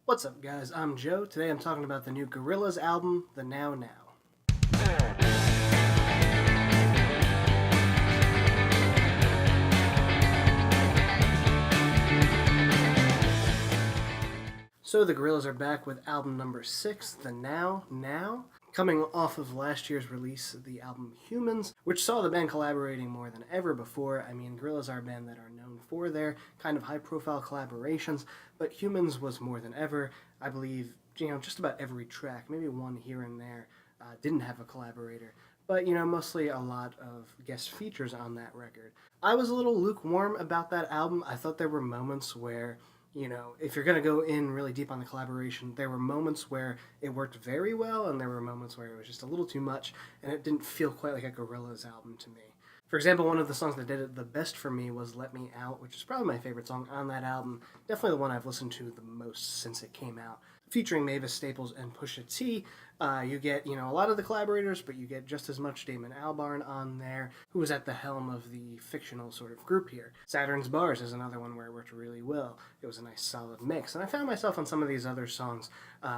What's up, guys? I'm Joe. Today I'm talking about the new Gorillaz album, The Now Now. So the Gorillaz are back with album number 6, The Now Now, coming off of last year's release of the album Humans, which saw the band collaborating more than ever before. I mean, Gorillaz are a band that are known for their kind of high-profile collaborations, but Humans was more than ever. I believe, just about every track, maybe one here and there, didn't have a collaborator. But, mostly a lot of guest features on that record. I was a little lukewarm about that album. I thought there were moments where if you're going to go in really deep on the collaboration, there were moments where it worked very well, and there were moments where it was just a little too much, and it didn't feel quite like a Gorillaz album to me. For example, one of the songs that did it the best for me was Let Me Out, which is probably my favorite song on that album. Definitely the one I've listened to the most since it came out. Featuring Mavis Staples and Pusha T, you get, a lot of the collaborators, but you get just as much Damon Albarn on there, who was at the helm of the fictional sort of group here. Saturn's Bars is another one where it worked really well. It was a nice solid mix. And I found myself on some of these other songs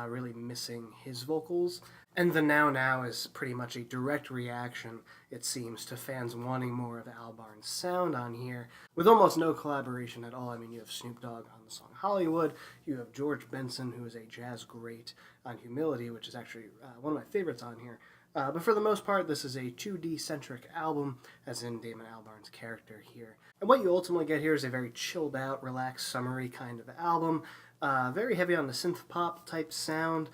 really missing his vocals. And the Now Now is pretty much a direct reaction, it seems, to fans wanting more of Albarn's sound on here, with almost no collaboration at all. I mean, you have Snoop Dogg on the song Hollywood, you have George Benson, who is a jazz great on Humility, which is actually one of my favorites on here. But for the most part, this is a 2D-centric album, as in Damon Albarn's character here. And what you ultimately get here is a very chilled-out, relaxed, summery kind of album, very heavy on the synth-pop type sound.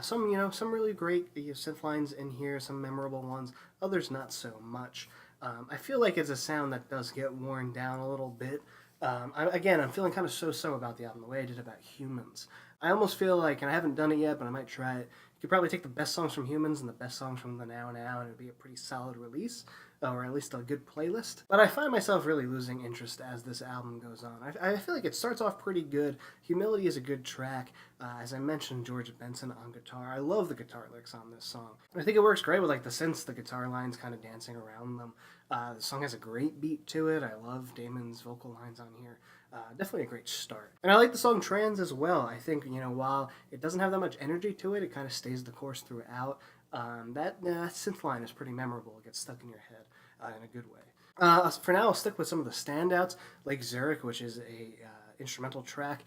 Some really great synth lines in here, some memorable ones, others not so much. I feel like it's a sound that does get worn down a little bit. I'm feeling kind of so-so about the album, the way I did about Humans. I almost feel like, and I haven't done it yet, but I might try it, you could probably take the best songs from Humans and the best songs from the Now Now, and it would be a pretty solid release, or at least a good playlist. But I find myself really losing interest as this album goes on. I feel like it starts off pretty good. Humility is a good track. As I mentioned, George Benson on guitar. I love the guitar licks on this song. I think it works great with the synths, the guitar lines kind of dancing around them. The song has a great beat to it. I love Damon's vocal lines on here. Definitely a great start. And I like the song Tranz as well. I think, while it doesn't have that much energy to it, it kind of stays the course throughout. That synth line is pretty memorable. It gets stuck in your head in a good way. For now, I'll stick with some of the standouts, like Zurich, which is a instrumental track.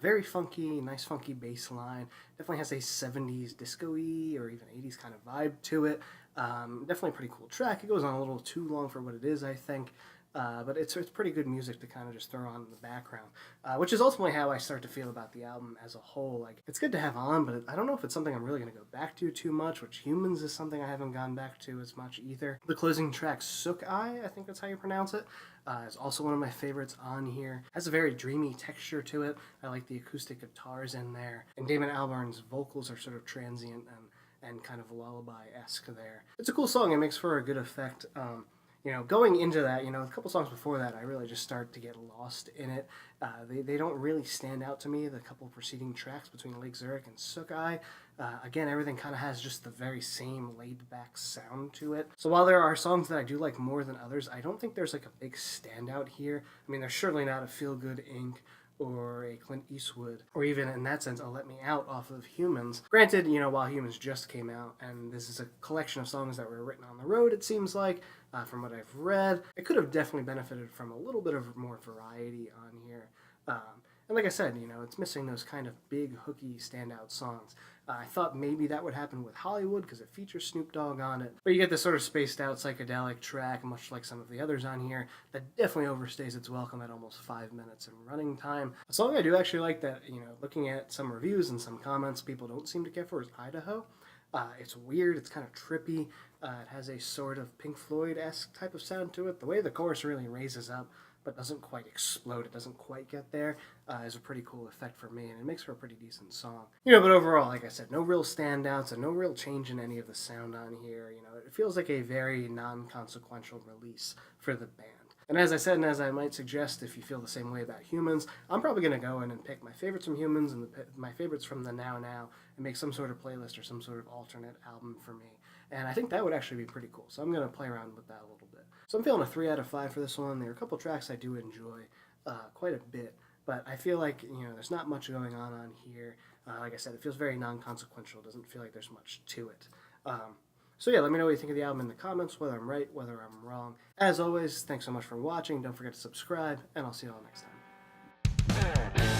Very funky, nice funky bass line. Definitely has a 70s disco-y or even 80s kind of vibe to it. Definitely a pretty cool track. It goes on a little too long for what it is, I think. But it's pretty good music to kind of just throw on in the background, which is ultimately how I start to feel about the album as a whole. Like, it's good to have on, but I don't know if it's something I'm really going to go back to too much, which Humans is something I haven't gone back to as much either. The closing track, Souk, I think that's how you pronounce it, is also one of my favorites on here. Has a very dreamy texture to it. I like the acoustic guitars in there. And Damon Albarn's vocals are sort of transient and kind of lullaby-esque there. It's a cool song. It makes for a good effect. Going into that, a couple songs before that, I really just start to get lost in it. They don't really stand out to me, the couple preceding tracks between Lake Zurich and Souk. Again, everything kind of has just the very same laid-back sound to it. So while there are songs that I do like more than others, I don't think there's a big standout here. I mean, there's surely not a Feel Good Inc. or a Clint Eastwood, or even in that sense, a Let Me Out off of Humans. Granted, while Humans just came out, and this is a collection of songs that were written on the road, it seems like, from what I've read, it could have definitely benefited from a little bit of more variety on here. And like I said, it's missing those kind of big, hooky, standout songs. I thought maybe that would happen with Hollywood because it features Snoop Dogg on it. But you get this sort of spaced out psychedelic track, much like some of the others on here, that definitely overstays its welcome at almost 5 minutes in running time. A song I do actually like that, looking at some reviews and some comments, people don't seem to care for is Idaho. It's weird, it's kind of trippy. It has a sort of Pink Floyd-esque type of sound to it. The way the chorus really raises up but doesn't quite explode, it doesn't quite get there, is a pretty cool effect for me, and it makes for a pretty decent song. But overall, like I said, no real standouts and no real change in any of the sound on here. It feels like a very non-consequential release for the band. And as I said, and as I might suggest, if you feel the same way about Humans, I'm probably going to go in and pick my favorites from Humans and my favorites from the Now Now and make some sort of playlist or some sort of alternate album for me. And I think that would actually be pretty cool. So I'm going to play around with that a little bit. So I'm feeling a 3 out of 5 for this one. There are a couple tracks I do enjoy quite a bit. but I feel like, there's not much going on here. Like I said, it feels very non-consequential. It doesn't feel like there's much to it. So yeah, let me know what you think of the album in the comments, whether I'm right, whether I'm wrong. As always, thanks so much for watching. Don't forget to subscribe, and I'll see you all next time.